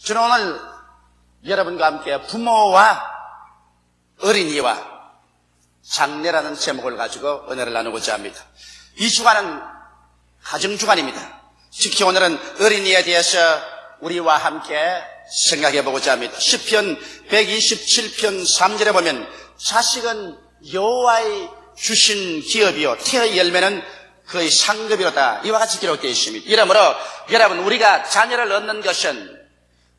저는 오늘 여러분과 함께 부모와 어린이와 장래라는 제목을 가지고 은혜를 나누고자 합니다. 이 주간은 가정주간입니다. 특히 오늘은 어린이에 대해서 우리와 함께 생각해 보고자 합니다. 시편 127편 3절에 보면 자식은 여호와의 주신 기업이요 태의 열매는 그의 상급이로다, 이와 같이 기록되어 있습니다. 이러므로 여러분, 우리가 자녀를 얻는 것은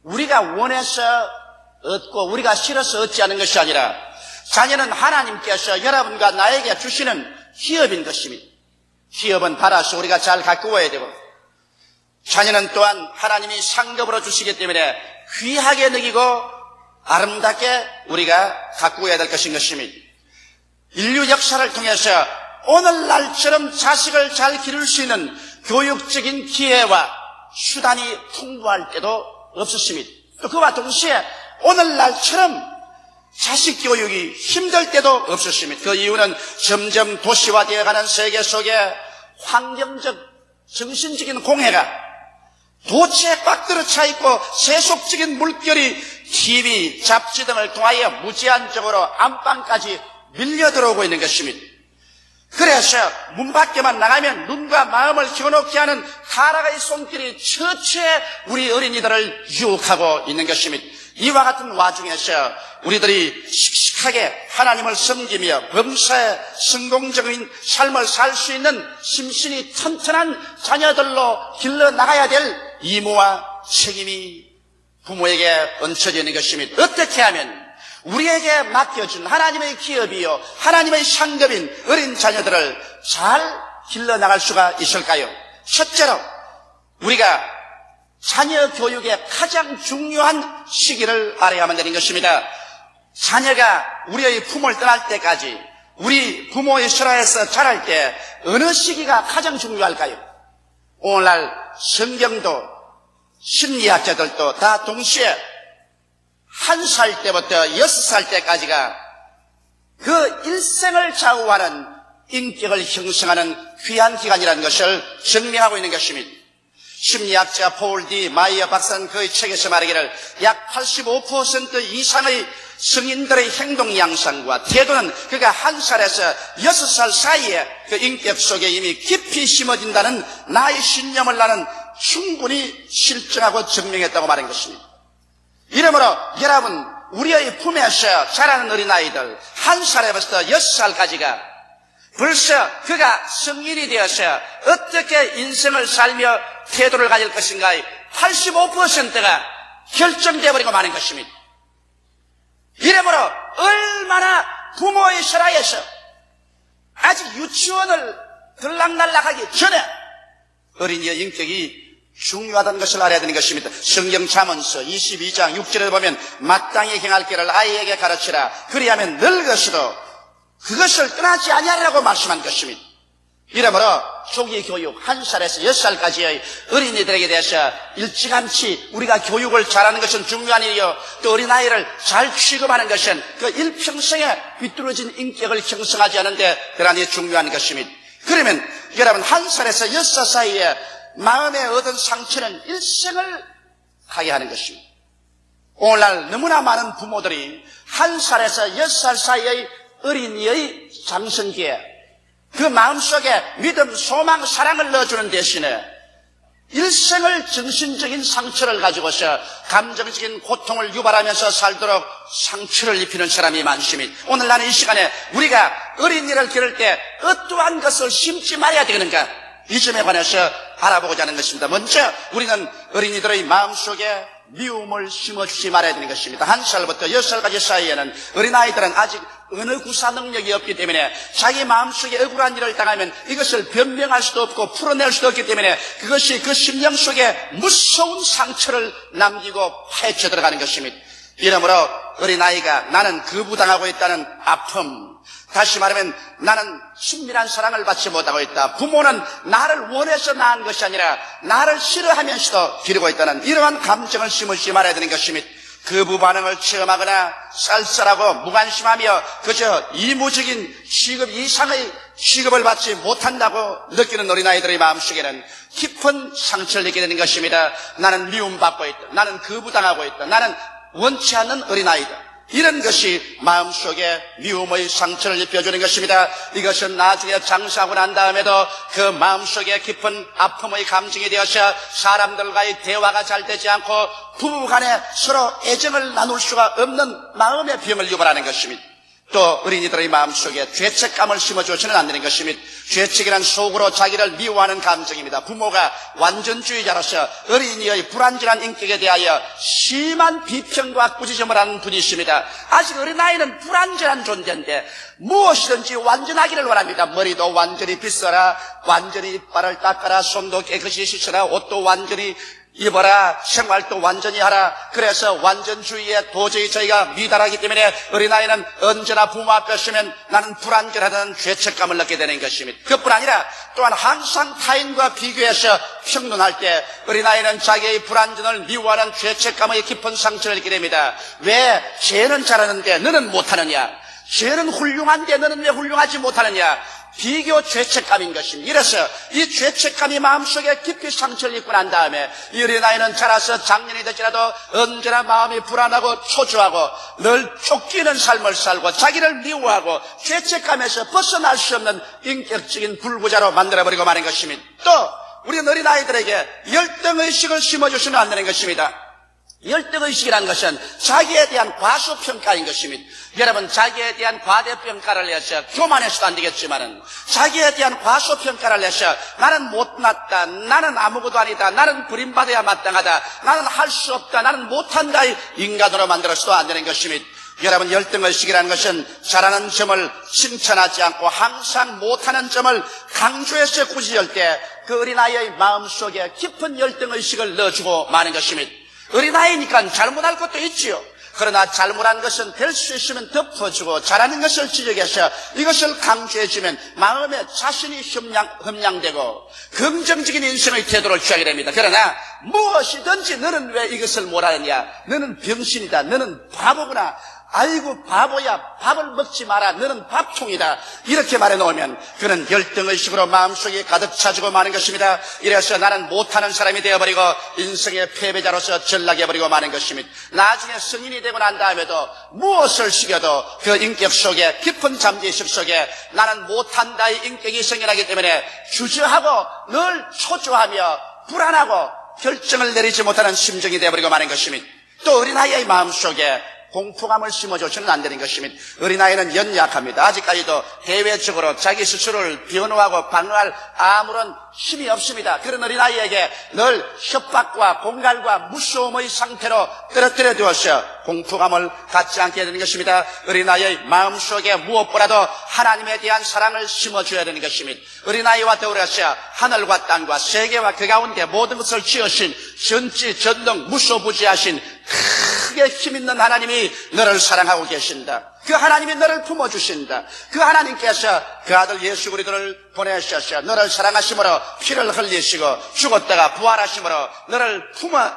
우리가 원해서 얻고 우리가 싫어서 얻지 않은 것이 아니라 자녀는 하나님께서 여러분과 나에게 주시는 기업인 것입니다. 기업은 받아서 우리가 잘 가꾸어야 되고, 자녀는 또한 하나님이 상급으로 주시기 때문에 귀하게 느끼고 아름답게 우리가 가꾸어야 될 것인 것입니다. 인류 역사를 통해서 오늘날처럼 자식을 잘 기를 수 있는 교육적인 기회와 수단이 풍부할 때도 없었습니다. 또 그와 동시에 오늘날처럼 자식 교육이 힘들 때도 없었습니다. 그 이유는 점점 도시화되어가는 세계 속에 환경적, 정신적인 공해가 도처에 꽉 들어차 있고 세속적인 물결이 TV, 잡지 등을 통하여 무제한적으로 안방까지 밀려 들어오고 있는 것입니다. 그래서 문 밖에만 나가면 눈과 마음을 겨놓게 하는 타락의 손길이 처처에 우리 어린이들을 유혹하고 있는 것입니다. 이와 같은 와중에서 우리들이 씩씩하게 하나님을 섬기며 범사에 성공적인 삶을 살 수 있는 심신이 튼튼한 자녀들로 길러나가야 될 의무와 책임이 부모에게 얹혀져 있는 것입니다. 어떻게 하면 우리에게 맡겨준 하나님의 기업이요 하나님의 상급인 어린 자녀들을 잘 길러나갈 수가 있을까요? 첫째로 우리가 자녀 교육의 가장 중요한 시기를 알아야만 되는 것입니다. 자녀가 우리의 부모를 떠날 때까지, 우리 부모의 설화에서 자랄 때 어느 시기가 가장 중요할까요? 오늘날 성경도 심리학자들도 다 동시에 1살 때부터 6살 때까지가 그 일생을 좌우하는 인격을 형성하는 귀한 기간이라는 것을 증명하고 있는 것입니다. 심리학자 폴 디 마이어 박사는 그의 책에서 말하기를 약 85% 이상의 성인들의 행동 양상과 태도는 그가 1살에서 6살 사이에 그 인격 속에 이미 깊이 심어진다는 나의 신념을 나는 충분히 실증하고 증명했다고 말한 것입니다. 이러므로 여러분, 우리의 품에서 자라는 어린아이들 1살에부터 6살까지가 벌써 그가 성인이 되어서 어떻게 인생을 살며 태도를 가질 것인가의 85%가 결정되어 버리고 마는 것입니다. 이러므로 얼마나 부모의 설화에서 아직 유치원을 들락날락하기 전에 어린이의 인격이 중요하다는 것을 알아야 되는 것입니다. 성경 잠언서 22장 6절에 보면 마땅히 행할 길을 아이에게 가르치라. 그리하면 늙어서도 그것을 떠나지 아니하리라고 말씀한 것입니다. 이러므로 초기 교육 1살에서 6살까지의 어린이들에게 대해서 일찌감치 우리가 교육을 잘하는 것은 중요한 일이요, 또 어린아이를 잘 취급하는 것은 그 일평생에 비뚤어진 인격을 형성하지 않는데 대단히 중요한 것입니다. 그러면 여러분, 1살에서 6살 사이에 마음에 얻은 상처는 일생을 가게 하는 것입니다. 오늘날 너무나 많은 부모들이 1살에서 6살 사이의 어린이의 장성기에 그 마음속에 믿음, 소망, 사랑을 넣어주는 대신에 일생을 정신적인 상처를 가지고서 감정적인 고통을 유발하면서 살도록 상처를 입히는 사람이 많습니다. 오늘 나는 이 시간에 우리가 어린이를 기를 때 어떠한 것을 심지 말아야 되는가, 이 점에 관해서 알아보고자 하는 것입니다. 먼저 우리는 어린이들의 마음속에 미움을 심어주지 말아야 되는 것입니다. 1살부터 6살까지 사이에는 어린아이들은 아직 언어 구사 능력이 없기 때문에 자기 마음속에 억울한 일을 당하면 이것을 변명할 수도 없고 풀어낼 수도 없기 때문에 그것이 그 심령 속에 무서운 상처를 남기고 파헤쳐 들어가는 것입니다. 이러므로 어린아이가 나는 거부당하고 있다는 아픔, 다시 말하면 나는 친밀한 사랑을 받지 못하고 있다, 부모는 나를 원해서 낳은 것이 아니라 나를 싫어하면서도 기르고 있다는 이러한 감정을 심으시 말아야 되는 것입니다. 거부 반응을 체험하거나 쌀쌀하고 무관심하며 그저 이무적인 취급 이상의 취급을 받지 못한다고 느끼는 어린아이들의 마음속에는 깊은 상처를 느끼게 되는 것입니다. 나는 미움받고 있다. 나는 거부당하고 있다. 나는 원치 않는 어린아이다. 이런 것이 마음속에 미움의 상처를 입혀주는 것입니다. 이것은 나중에 장사하고 난 다음에도 그 마음속에 깊은 아픔의 감정이 되어서 사람들과의 대화가 잘 되지 않고 부부간에 서로 애정을 나눌 수가 없는 마음의 병을 유발하는 것입니다. 또 어린이들의 마음속에 죄책감을 심어주어서는 안 되는 것입니다. 죄책이란 속으로 자기를 미워하는 감정입니다. 부모가 완전주의자로서 어린이의 불완전한 인격에 대하여 심한 비평과 꾸짖음을 하는 분이 있습니다. 아직 어린아이는 불완전한 존재인데 무엇이든지 완전하기를 원합니다. 머리도 완전히 빗어라, 완전히 이빨을 닦아라, 손도 깨끗이 씻어라, 옷도 완전히 입어라, 생활도 완전히 하라. 그래서 완전주의에 도저히 저희가 미달하기 때문에 어린아이는 언제나 부모 앞에 서면 나는 불완전하다는 죄책감을 느끼게 되는 것입니다. 그뿐 아니라 또한 항상 타인과 비교해서 평론할 때 어린아이는 자기의 불완전을 미워하는 죄책감의 깊은 상처를 느끼게 됩니다. 왜 쟤는 잘하는데 너는 못하느냐? 쟤는 훌륭한데 너는 왜 훌륭하지 못하느냐? 비교 죄책감인 것입니다. 이래서 이 죄책감이 마음속에 깊이 상처를 입고 난 다음에 이 어린아이는 자라서 장년이 되더라도 언제나 마음이 불안하고 초조하고 늘 쫓기는 삶을 살고 자기를 미워하고 죄책감에서 벗어날 수 없는 인격적인 불구자로 만들어버리고 마는 것입니다. 또 우리는 어린아이들에게 열등의식을 심어주시면 안 되는 것입니다. 열등의식이라는 것은 자기에 대한 과소평가인 것입니다. 여러분, 자기에 대한 과대평가를 해서 교만해서도 안 되겠지만은 자기에 대한 과소평가를 해서 나는 못났다, 나는 아무것도 아니다, 나는 버림받아야 마땅하다, 나는 할 수 없다, 나는 못한다, 인간으로 만들어서도 안 되는 것입니다. 여러분, 열등의식이라는 것은 잘하는 점을 칭찬하지 않고 항상 못하는 점을 강조해서 꾸짖을 때 그 어린아이의 마음속에 깊은 열등의식을 넣어주고 마는 것입니다. 어린아이니까 잘못할 것도 있지요. 그러나 잘못한 것은 될 수 있으면 덮어주고 잘하는 것을 지적해서 이것을 강조해주면 마음에 자신이 흠량되고 긍정적인 인생의 태도를 취하게 됩니다. 그러나 무엇이든지 너는 왜 이것을 못하느냐, 너는 병신이다, 너는 바보구나, 아이고 바보야, 밥을 먹지 마라, 너는 밥통이다, 이렇게 말해놓으면 그는 열등의식으로 마음속에 가득 차지고 마는 것입니다. 이래서 나는 못하는 사람이 되어버리고 인생의 패배자로서 전락해버리고 마는 것입니다. 나중에 성인이 되고 난 다음에도 무엇을 시켜도 그 인격 속에 깊은 잠재의식 속에 나는 못한다의 인격이 생겨나기 때문에 주저하고 늘 초조하며 불안하고 결정을 내리지 못하는 심정이 되어버리고 마는 것입니다. 또 어린아이의 마음속에 공포감을 심어줘서는 안 되는 것입니다. 어린아이는 연약합니다. 아직까지도 대외적으로 자기 스스로를 변호하고 방어할 아무런 힘이 없습니다. 그런 어린아이에게 늘 협박과 공갈과 무서움의 상태로 떨어뜨려 두어서 공포감을 갖지 않게 되는 것입니다. 어린아이의 마음속에 무엇보다도 하나님에 대한 사랑을 심어줘야 되는 것입니다. 어린아이와 더불어서 하늘과 땅과 세계와 그 가운데 모든 것을 지으신 전지 전능 무소부지하신 크게 힘있는 하나님이 너를 사랑하고 계신다. 그 하나님이 너를 품어주신다. 그 하나님께서 그 아들 예수 그리스도를 보내셔서 너를 사랑하심으로 피를 흘리시고 죽었다가 부활하심으로 너를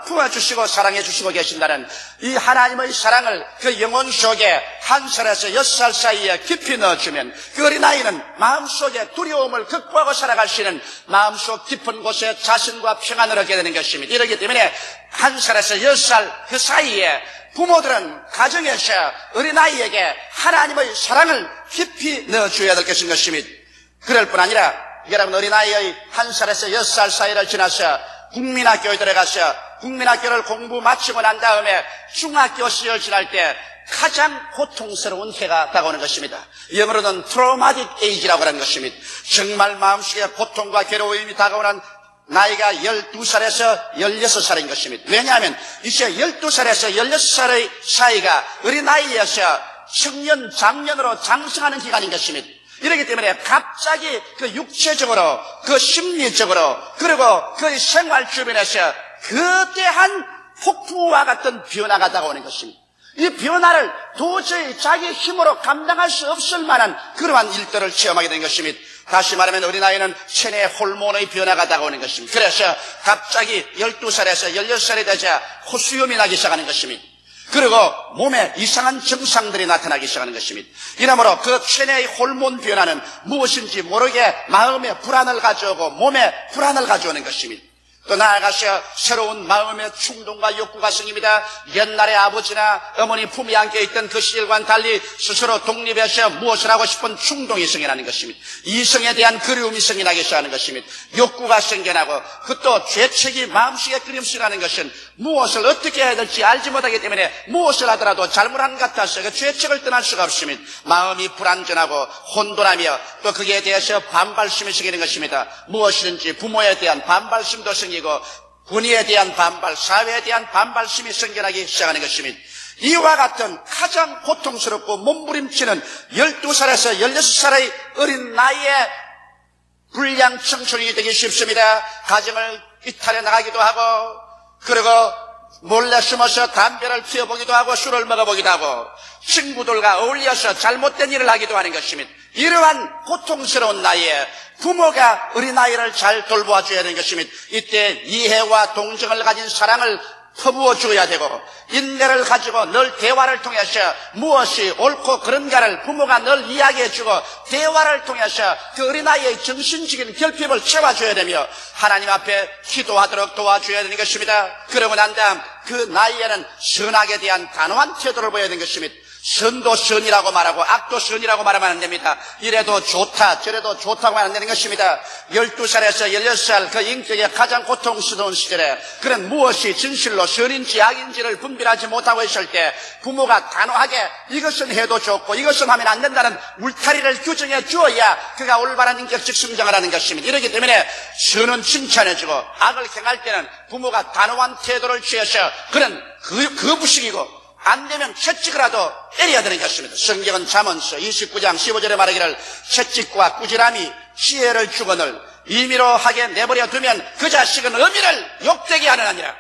품어주시고 사랑해주시고 계신다는 이 하나님의 사랑을 그 영혼 속에 1살에서 6살 사이에 깊이 넣어주면 그 어린아이는 마음속에 두려움을 극복하고 살아갈 수 있는 마음속 깊은 곳에 자신과 평안을 얻게 되는 것입니다. 이렇기 때문에 1살에서 6살 그 사이에 부모들은 가정에서 어린아이에게 하나님의 사랑을 깊이 넣어줘야 될 것입니다. 그럴 뿐 아니라 여러분, 어린아이의 1살에서 6살 사이를 지나서 국민학교에 들어가서 국민학교를 공부 마치고 난 다음에 중학교 시절 지날 때 가장 고통스러운 해가 다가오는 것입니다. 영어로는 트라우마틱 에이지라고 하는 것입니다. 정말 마음속에 고통과 괴로움이 다가오는 나이가 12살에서 16살인 것입니다. 왜냐하면 이제 12살에서 16살의 사이가 어린아이에서 청년, 장년으로 장성하는 기간인 것입니다. 이렇기 때문에 갑자기 그 육체적으로, 그 심리적으로, 그리고 그 생활 주변에서 거대한 폭풍우와 같은 변화가 다가오는 것입니다. 이 변화를 도저히 자기 힘으로 감당할 수 없을 만한 그러한 일들을 체험하게 된 것입니다. 다시 말하면 어린아이는 체내 호르몬의 변화가 다가오는 것입니다. 그래서 갑자기 12살에서 16살이 되자 호수염이 나기 시작하는 것입니다. 그리고 몸에 이상한 증상들이 나타나기 시작하는 것입니다. 이러므로 그 체내의 호르몬 변화는 무엇인지 모르게 마음에 불안을 가져오고 몸에 불안을 가져오는 것입니다. 또 나아가서 새로운 마음의 충동과 욕구가 생깁니다. 옛날에 아버지나 어머니 품에 안겨있던 그 시절과는 달리 스스로 독립해서 무엇을 하고 싶은 충동이 생겨나는 것입니다. 이성에 대한 그리움이 생겨나기 시작하는 것입니다. 욕구가 생겨나고 그 또 죄책이 마음속에 끓임수라는 것은 무엇을 어떻게 해야 될지 알지 못하기 때문에 무엇을 하더라도 잘못한 것 같아서 그 죄책을 떠날 수가 없습니다. 마음이 불안전하고 혼돈하며 또 거기에 대해서 반발심이 생기는 것입니다. 무엇이든지 부모에 대한 반발심도 생기고 군의에 대한 반발, 사회에 대한 반발심이 생겨나기 시작하는 것입니다. 이와 같은 가장 고통스럽고 몸부림치는 12살에서 16살의 어린 나이에 불량 청소년이 되기 쉽습니다. 가정을 이탈해 나가기도 하고 그리고 몰래 숨어서 담배를 피워보기도 하고 술을 먹어보기도 하고 친구들과 어울려서 잘못된 일을 하기도 하는 것입니다. 이러한 고통스러운 나이에 부모가 어린아이를 잘 돌보아줘야 하는 것입니다. 이때 이해와 동정을 가진 사랑을 퍼부어 주어야 되고 인내를 가지고 늘 대화를 통해서 무엇이 옳고 그른가를 부모가 늘 이야기해 주고 대화를 통해서 그 어린아이의 정신적인 결핍을 채워줘야 되며 하나님 앞에 기도하도록 도와줘야 되는 것입니다. 그러고 난 다음 그 나이에는 선악에 대한 단호한 태도를 보여야 되는 것입니다. 선도 선이라고 말하고 악도 선이라고 말하면 안 됩니다. 이래도 좋다 저래도 좋다고 하면 안 되는 것입니다. 12살에서 16살 그 인격의 가장 고통스러운 시절에 그런 무엇이 진실로 선인지 악인지를 분별하지 못하고 있을 때 부모가 단호하게 이것은 해도 좋고 이것은 하면 안 된다는 울타리를 규정해 주어야 그가 올바른 인격적 성장을 하는 것입니다. 이렇기 때문에 선은 칭찬해주고 악을 행할 때는 부모가 단호한 태도를 취해서 그는 거부식이고 안 되면 채찍이라도 때려야 되는 것입니다. 성경은 잠언서 29장 15절에 말하기를 채찍과 꾸지람이 지혜를 주거늘 임의로 하게 내버려 두면 그 자식은 어미를 욕되게 하느니라.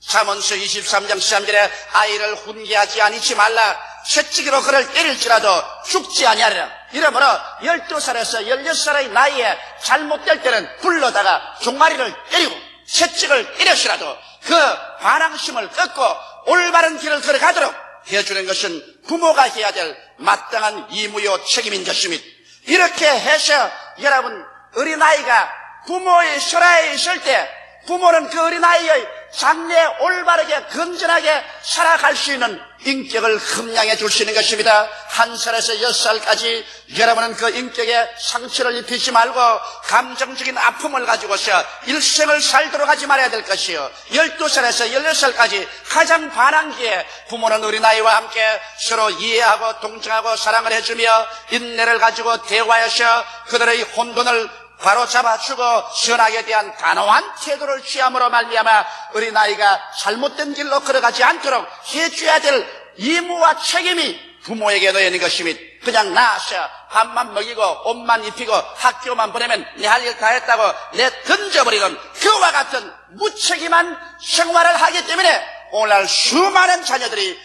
잠언서 23장 13절에 아이를 훈계하지 아니지 말라. 채찍으로 그를 때릴지라도 죽지 아니하리라. 이러므로 12살에서 16살의 나이에 잘못될 때는 불러다가 종아리를 때리고 채찍을 때렸으라도 그 반항심을 꺾고 올바른 길을 걸어가도록 해주는 것은 부모가 해야 될 마땅한 의무요 책임인 것입니다. 이렇게 해서 여러분 어린아이가 부모의 설하에 있을 때 부모는 그 어린아이의 장래에 올바르게 건전하게 살아갈 수 있는 인격을 흠양해 줄 수 있는 것입니다. 1살에서 6살까지 여러분은 그 인격에 상처를 입히지 말고 감정적인 아픔을 가지고서 일생을 살도록 하지 말아야 될 것이요 12살에서 16살까지 가장 반항기에 부모는 어린아이와 함께 서로 이해하고 동정하고 사랑을 해주며 인내를 가지고 대화해서 그들의 혼돈을 바로 잡아주고 선악에 대한 단호한 태도를 취함으로 말미암아 어린아이가 잘못된 길로 걸어가지 않도록 해줘야 될 의무와 책임이 부모에게 놓여 있는 것입니다. 그냥 낳아서 밥만 먹이고 옷만 입히고 학교만 보내면 내 할 일 다 했다고 내 던져버리던 그와 같은 무책임한 생활을 하기 때문에 오늘날 수많은 자녀들이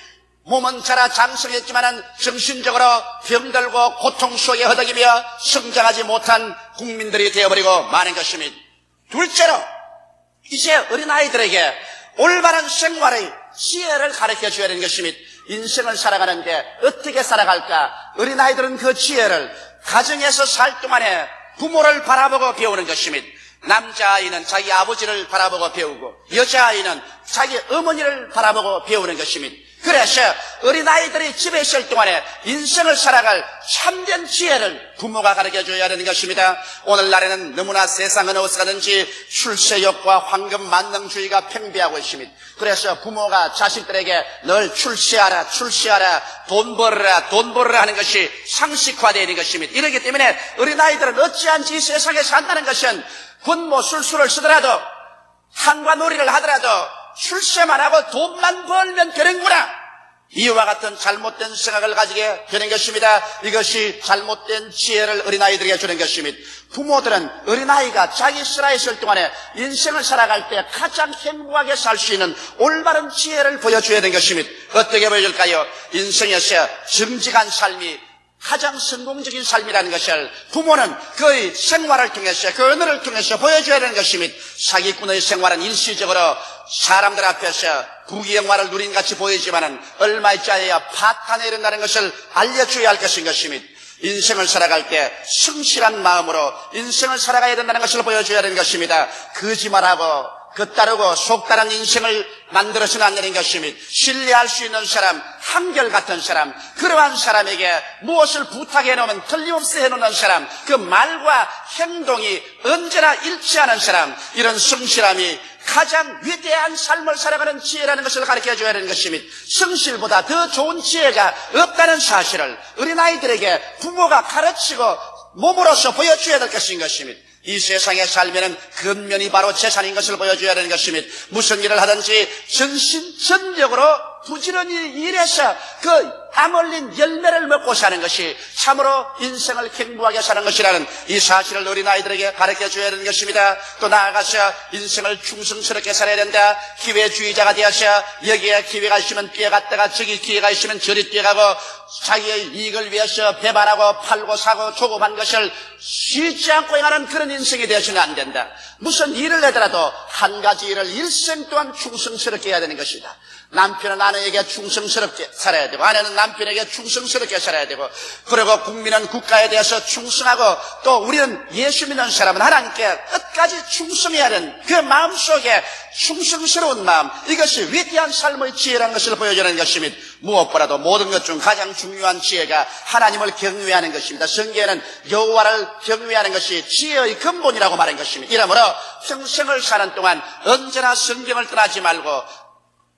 몸은 자라 장성했지만은 정신적으로 병들고 고통 속에 허덕이며 성장하지 못한 국민들이 되어버리고 마는 것입니다. 둘째로 이제 어린아이들에게 올바른 생활의 지혜를 가르쳐줘야 되는 것입니다. 인생을 살아가는데 어떻게 살아갈까? 어린아이들은 그 지혜를 가정에서 살 동안에 부모를 바라보고 배우는 것입니다. 남자아이는 자기 아버지를 바라보고 배우고 여자아이는 자기 어머니를 바라보고 배우는 것입니다. 그래서 어린아이들이 집에 있을 동안에 인생을 살아갈 참된 지혜를 부모가 가르쳐줘야 하는 것입니다. 오늘날에는 너무나 세상은 어디서 가든지 출세욕과 황금 만능주의가 팽배하고 있습니다. 그래서 부모가 자식들에게 늘 출세하라 돈 벌어라 하는 것이 상식화되어 있는 것입니다. 이렇기 때문에 어린아이들은 어찌한지 이 세상에 산다는 것은 군모 술수를 쓰더라도 한과 놀이를 하더라도 출세만 하고 돈만 벌면 되는구나. 이와 같은 잘못된 생각을 가지게 되는 것입니다. 이것이 잘못된 지혜를 어린아이들에게 주는 것입니다. 부모들은 어린아이가 자기 살아 있을 동안에 인생을 살아갈 때 가장 행복하게 살 수 있는 올바른 지혜를 보여줘야 되는 것입니다. 어떻게 보여줄까요? 인생에서 정직한 삶이 가장 성공적인 삶이라는 것을 부모는 그의 생활을 통해서 그 언어를 통해서 보여줘야 하는 것입니다. 사기꾼의 생활은 일시적으로 사람들 앞에서 부귀영화를 누린 같이 보이지만은 얼마 있지 않아야 파탄에 이른다는 것을 알려줘야 할 것인 것입니다. 인생을 살아갈 때 성실한 마음으로 인생을 살아가야 된다는 것을 보여줘야 하는 것입니다. 거짓말하고 겉다르고 속다른 인생을 만들어서는 안 되는 것입니다. 신뢰할 수 있는 사람, 한결같은 사람, 그러한 사람에게 무엇을 부탁해 놓으면 틀림없이 해놓는 사람, 그 말과 행동이 언제나 일치하는 사람, 이런 성실함이 가장 위대한 삶을 살아가는 지혜라는 것을 가르쳐줘야 하는 것입니다. 성실보다 더 좋은 지혜가 없다는 사실을 어린아이들에게 부모가 가르치고 몸으로서 보여줘야 될 것인 것입니다. 이 세상에 살면은 근면이 바로 재산인 것을 보여줘야 하는 것입니다. 무슨 일을 하든지 전심전력으로 부지런히 일해서 그 땀 흘린 열매를 먹고 사는 것이 참으로 인생을 행복하게 사는 것이라는 이 사실을 어린아이들에게 가르쳐줘야 하는 것입니다. 또 나아가서 인생을 충성스럽게 살아야 된다. 기회주의자가 되어서 여기에 기회가 있으면 뛰어갔다가 저기 기회가 있으면 저리 뛰어가고 자기의 이익을 위해서 배반하고 팔고 사고 조급한 것을 쉬지 않고 행하는 그런 인생이 되어서는 안 된다. 무슨 일을 하더라도 한 가지 일을 일생 동안 충성스럽게 해야 되는 것이다. 남편은 아내에게 충성스럽게 살아야 되고 아내는 남편에게 충성스럽게 살아야 되고 그리고 국민은 국가에 대해서 충성하고 또 우리는 예수 믿는 사람은 하나님께 끝까지 충성해야 되는 그 마음속에 충성스러운 마음, 이것이 위대한 삶의 지혜라는 것을 보여주는 것입니다. 무엇보다도 모든 것 중 가장 중요한 지혜가 하나님을 경외하는 것입니다. 성경에는 여호와를 경외하는 것이 지혜의 근본이라고 말한 것입니다. 이러므로 평생을 사는 동안 언제나 성경을 떠나지 말고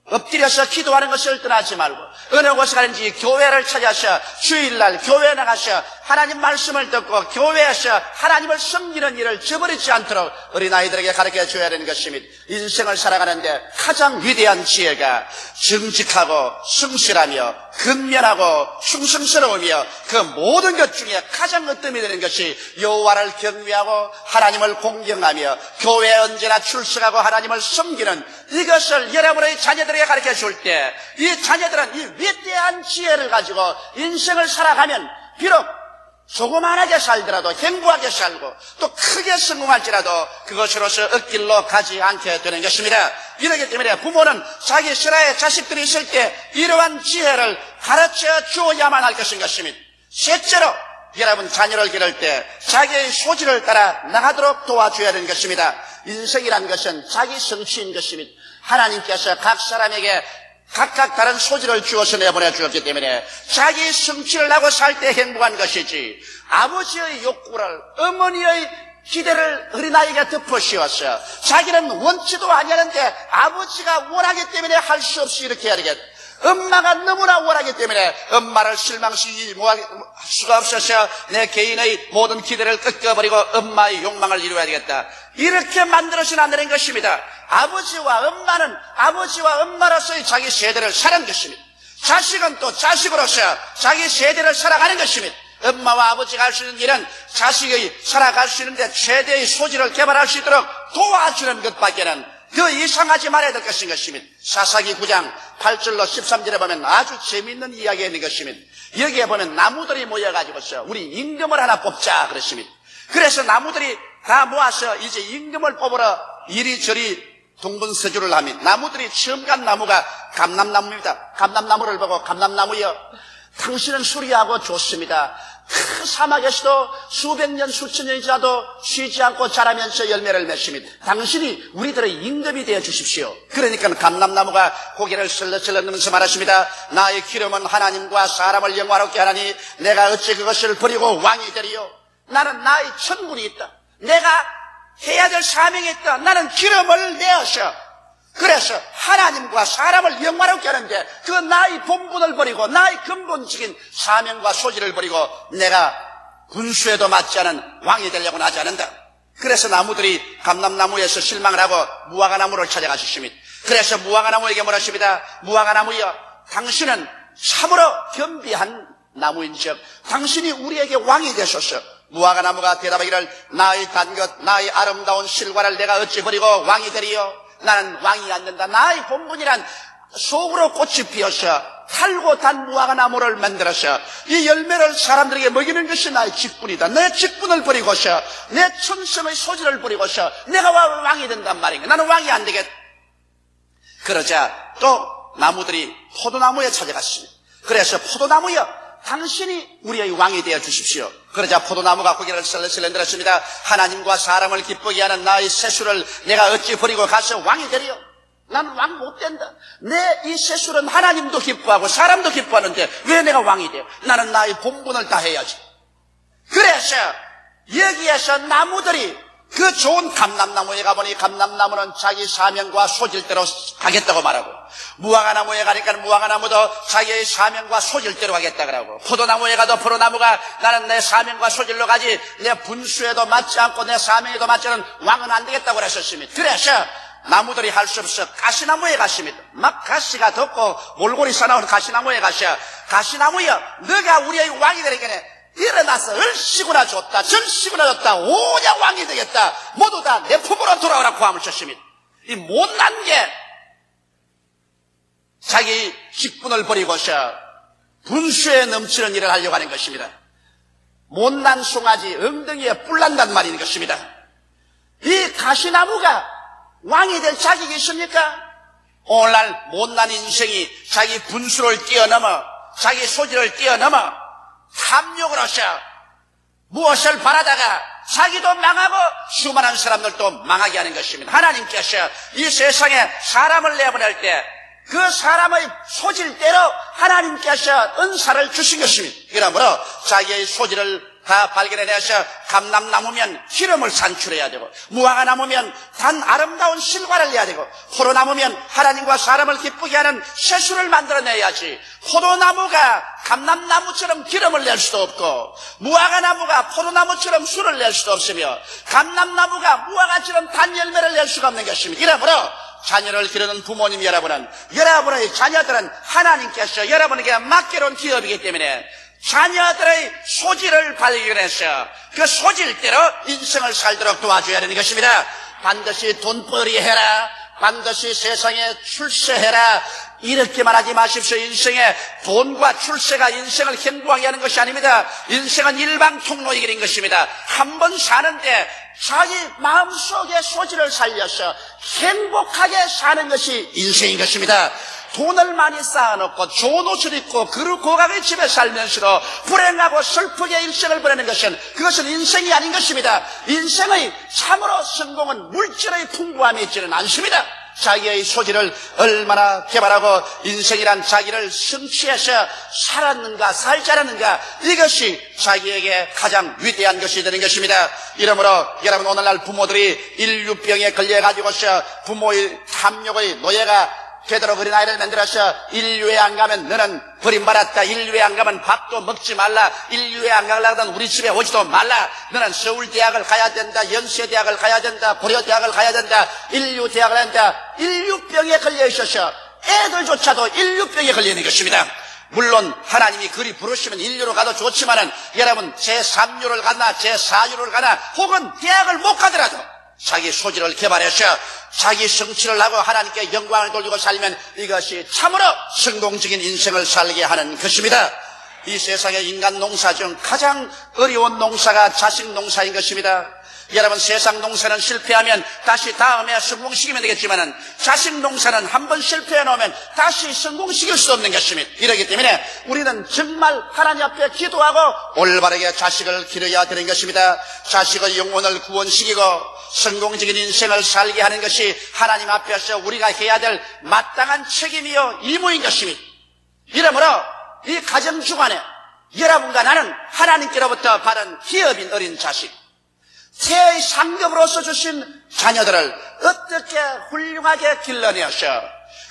엎드려서 기도하는 것을 떠나지 말고 어느 곳에 가든지 교회를 찾아서 주일날 교회에 나가서 하나님 말씀을 듣고 교회에서 하나님을 섬기는 일을 저버리지 않도록 어린아이들에게 가르쳐줘야 되는 것입니다. 인생을 살아가는데 가장 위대한 지혜가 정직하고 성실하며 근면하고 충성스러우며 그 모든 것 중에 가장 으뜸이 되는 것이 여호와를 경외하고 하나님을 공경하며 교회에 언제나 출석하고 하나님을 섬기는 이것을 여러분의 자녀들에게 가르쳐줄 때 이 자녀들은 이 위대한 지혜를 가지고 인생을 살아가면 비록 조그만하게 살더라도 행복하게 살고 또 크게 성공할지라도 그것으로서 억길로 가지 않게 되는 것입니다. 이러기 때문에 부모는 자기 신하의 자식들이 있을 때 이러한 지혜를 가르쳐 주어야만 할 것인 것입니다. 셋째로 여러분 자녀를 기를 때 자기의 소질을 따라 나가도록 도와줘야 하는 것입니다. 인생이란 것은 자기 성취인 것입니다. 하나님께서 각 사람에게 각각 다른 소질을 주어서 내보내 주었기 때문에 자기 성취를 하고 살 때 행복한 것이지 아버지의 욕구를 어머니의 기대를 어린아이가 덮어씌웠어요. 자기는 원치도 아니하는데 아버지가 원하기 때문에 할 수 없이 이렇게 해야 되겠다. 엄마가 너무나 원하기 때문에 엄마를 실망시키지 수가 없어서 내 개인의 모든 기대를 꺾어버리고 엄마의 욕망을 이루어야 되겠다. 이렇게 만들어서는 안 되는 것입니다. 아버지와 엄마는 아버지와 엄마로서의 자기 세대를 살아가는 것입니다. 자식은 또 자식으로서 자기 세대를 살아가는 것입니다. 엄마와 아버지가 할 수 있는 일은 자식이 살아갈 수 있는데 최대의 소질을 개발할 수 있도록 도와주는 것밖에는 그 이상하지 말아야 될 것인 것입니다. 사사기 9장 8절로 13절에 보면 아주 재미있는 이야기가 있는 것입니다. 여기에 보면 나무들이 모여가지고서 우리 임금을 하나 뽑자 그랬습니다. 그래서 나무들이 다 모아서 이제 임금을 뽑으러 이리저리 동분서주를 합니다. 나무들이 처음 간 나무가 감람나무입니다. 감람나무를 보고 감람나무여 당신은 수리하고 좋습니다. 그 사막에서도 수백 년 수천 년이 지나도 쉬지 않고 자라면서 열매를 맺습니다. 당신이 우리들의 임금이 되어 주십시오. 그러니까 감람나무가 고개를 슬렁슬렁 넘으면서 말하십니다. 나의 기름은 하나님과 사람을 영화롭게 하나니 내가 어찌 그것을 버리고 왕이 되리요. 나는 나의 천군이 있다. 내가 해야 될 사명이 있다. 나는 기름을 내어서 그래서 하나님과 사람을 영화롭게 하는데 그 나의 본분을 버리고 나의 근본적인 사명과 소질을 버리고 내가 군수에도 맞지 않은 왕이 되려고는 하지 않는다. 그래서 나무들이 감람나무에서 실망을 하고 무화과나무를 찾아가셨습니다. 그래서 무화과나무에게 뭐라십니다. 무화과나무여 당신은 참으로 겸비한 나무인즉 당신이 우리에게 왕이 되소서. 무화과나무가 대답하기를 나의 단 것 나의 아름다운 실과를 내가 어찌 버리고 왕이 되리요. 나는 왕이 안 된다. 나의 본분이란 속으로 꽃이 피어서 달고 단 무화과 나무를 만들어서 이 열매를 사람들에게 먹이는 것이 나의 직분이다. 내 직분을 버리고서 내 천성의 소질을 버리고서 내가 왕이 된단 말인가. 나는 왕이 안 되겠다. 그러자 또 나무들이 포도나무에 찾아갔습니다. 그래서 포도나무여, 당신이 우리의 왕이 되어 주십시오. 그러자 포도나무가 고개를 슬슬 들었습니다. 하나님과 사람을 기쁘게 하는 나의 세수를 내가 어찌 버리고 가서 왕이 되리요? 나는 왕 못 된다. 내 이 세술은 하나님도 기뻐하고 사람도 기뻐하는데 왜 내가 왕이 돼요? 나는 나의 본분을 다 해야지. 그래서 여기에서 나무들이 그 좋은 감람나무에 가보니 감람나무는 자기 사명과 소질대로 가겠다고 말하고, 무화과나무에 가니까 무화과나무도 자기의 사명과 소질대로 가겠다 그러고, 포도나무에 가도 포도나무가 나는 내 사명과 소질로 가지 내 분수에도 맞지 않고 내 사명에도 맞지 않은 왕은 안 되겠다고 그랬었습니다. 그래서 나무들이 할 수 없어 가시나무에 갔습니다. 막 가시가 덥고 몰골이 싸나온 가시나무에 가셔. 가시나무여, 너가 우리의 왕이 되려면 일어나서 얼씨구나 줬다 절씨구나 줬다 오냐 왕이 되겠다. 모두 다 내 품으로 돌아오라 고함을 쳤습니다. 이 못난 게 자기 직분을 버리고서 분수에 넘치는 일을 하려고 하는 것입니다. 못난 송아지 엉덩이에 뿔난단 말인 것입니다. 이 가시나무가 왕이 될 자격이 있습니까? 오늘날 못난 인생이 자기 분수를 뛰어넘어 자기 소질을 뛰어넘어 탐욕으로서 무엇을 바라다가 자기도 망하고 수많은 사람들도 망하게 하는 것입니다. 하나님께서 이 세상에 사람을 내보낼 때 그 사람의 소질대로 하나님께서 은사를 주신 것입니다. 그러므로 자기의 소질을 다 발견해내서 감람나무면 기름을 산출해야 되고, 무화과나무면 단 아름다운 실과를 내야 되고, 포도나무면 하나님과 사람을 기쁘게 하는 세수를 만들어내야지. 포도나무가 감람나무처럼 기름을 낼 수도 없고, 무화과나무가 포도나무처럼 술을 낼 수도 없으며, 감람나무가 무화과처럼 단 열매를 낼 수가 없는 것입니다. 이러므로 자녀를 기르는 부모님 여러분은, 여러분의 자녀들은 하나님께서 여러분에게 맡겨놓은 기업이기 때문에 자녀들의 소질을 발견해서 그 소질대로 인생을 살도록 도와줘야 하는 것입니다. 반드시 돈벌이 해라, 반드시 세상에 출세해라, 이렇게만 하지 마십시오. 인생에 돈과 출세가 인생을 행복하게 하는 것이 아닙니다. 인생은 일방통로의 길인 것입니다. 한 번 사는데 자기 마음속의 소질을 살려서 행복하게 사는 것이 인생인 것입니다. 돈을 많이 쌓아놓고 좋은 옷을 입고 그릇 고각의 집에 살면서도 불행하고 슬프게 일생을 보내는 것은 그것은 인생이 아닌 것입니다. 인생의 참으로 성공은 물질의 풍부함이 있지는 않습니다. 자기의 소질을 얼마나 개발하고 인생이란 자기를 성취해서 살았는가 살지 않았는가, 이것이 자기에게 가장 위대한 것이 되는 것입니다. 이러므로 여러분, 오늘날 부모들이 인류병에 걸려가지고서 부모의 탐욕의 노예가 되도록 어린아이를 만들어서 인류에 안 가면 너는 버림받았다, 인류에 안 가면 밥도 먹지 말라, 인류에 안 가려면 우리 집에 오지도 말라, 너는 서울대학을 가야 된다, 연세대학을 가야 된다, 고려대학을 가야 된다, 인류대학을 해야 된다. 인류병에 걸려 있어서 애들조차도 인류병에 걸려 있는 것입니다. 물론 하나님이 그리 부르시면 인류로 가도 좋지만은 여러분, 제3류를 가나 제4류를 가나 혹은 대학을 못 가더라도 자기 소질을 개발해서 자기 성취를 하고 하나님께 영광을 돌리고 살면 이것이 참으로 성공적인 인생을 살게 하는 것입니다. 이 세상의 인간 농사 중 가장 어려운 농사가 자식 농사인 것입니다. 여러분, 세상 농사는 실패하면 다시 다음에 성공시키면 되겠지만은 자식 농사는 한번 실패해 놓으면 다시 성공시킬 수 없는 것입니다. 이러기 때문에 우리는 정말 하나님 앞에 기도하고 올바르게 자식을 기르어야 되는 것입니다. 자식의 영혼을 구원시키고 성공적인 인생을 살게 하는 것이 하나님 앞에서 우리가 해야 될 마땅한 책임이요 의무인 것입니다. 이러므로 이 가정 주간에 여러분과 나는 하나님께로부터 받은 기업인 어린 자식, 새의 상급으로서 주신 자녀들을 어떻게 훌륭하게 길러내어서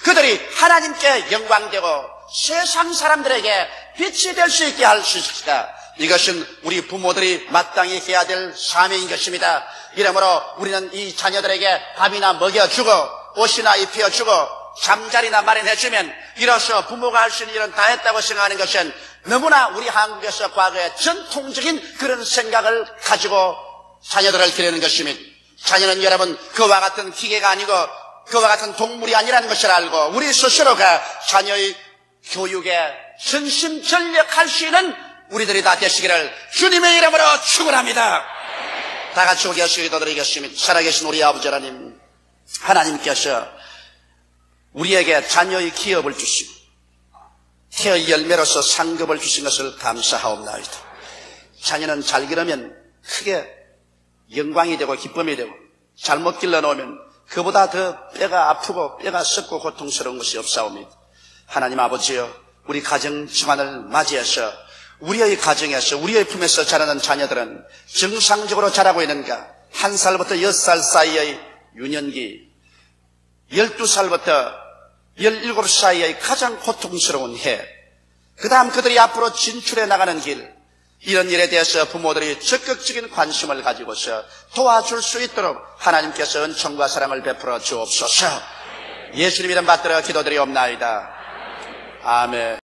그들이 하나님께 영광되고 세상 사람들에게 빛이 될 수 있게 할 수 있을까? 이것은 우리 부모들이 마땅히 해야 될 사명인 것입니다. 이러므로 우리는 이 자녀들에게 밥이나 먹여주고 옷이나 입혀주고 잠자리나 마련해주면 이로써 부모가 할 수 있는 일은 다 했다고 생각하는 것은 너무나 우리 한국에서 과거에 전통적인 그런 생각을 가지고 자녀들을 기르는 것입니다. 자녀는 여러분 그와 같은 기계가 아니고 그와 같은 동물이 아니라는 것을 알고 우리 스스로가 자녀의 교육에 전심전력할 수 있는 우리들이 다 되시기를 주님의 이름으로 축원합니다. 다 같이 오기하시고 기도드리겠습니다. 살아계신 우리 아버지 하나님, 하나님께서 우리에게 자녀의 기업을 주시고 태의 열매로서 상급을 주신 것을 감사하옵나이다. 자녀는 잘 기르면 크게 영광이 되고 기쁨이 되고 잘못 길러놓으면 그보다 더 뼈가 아프고 뼈가 썩고 고통스러운 것이 없사옵니다. 하나님 아버지여, 우리 가정 주간을 맞이해서 우리의 가정에서 우리의 품에서 자라는 자녀들은 정상적으로 자라고 있는가, 1살부터 6살 사이의 유년기, 12살부터 17 사이의 가장 고통스러운 해, 그 다음 그들이 앞으로 진출해 나가는 길, 이런 일에 대해서 부모들이 적극적인 관심을 가지고서 도와줄 수 있도록 하나님께서 은총과 사랑을 베풀어 주옵소서. 예수님 이름 받들어 기도드리옵나이다. 아멘.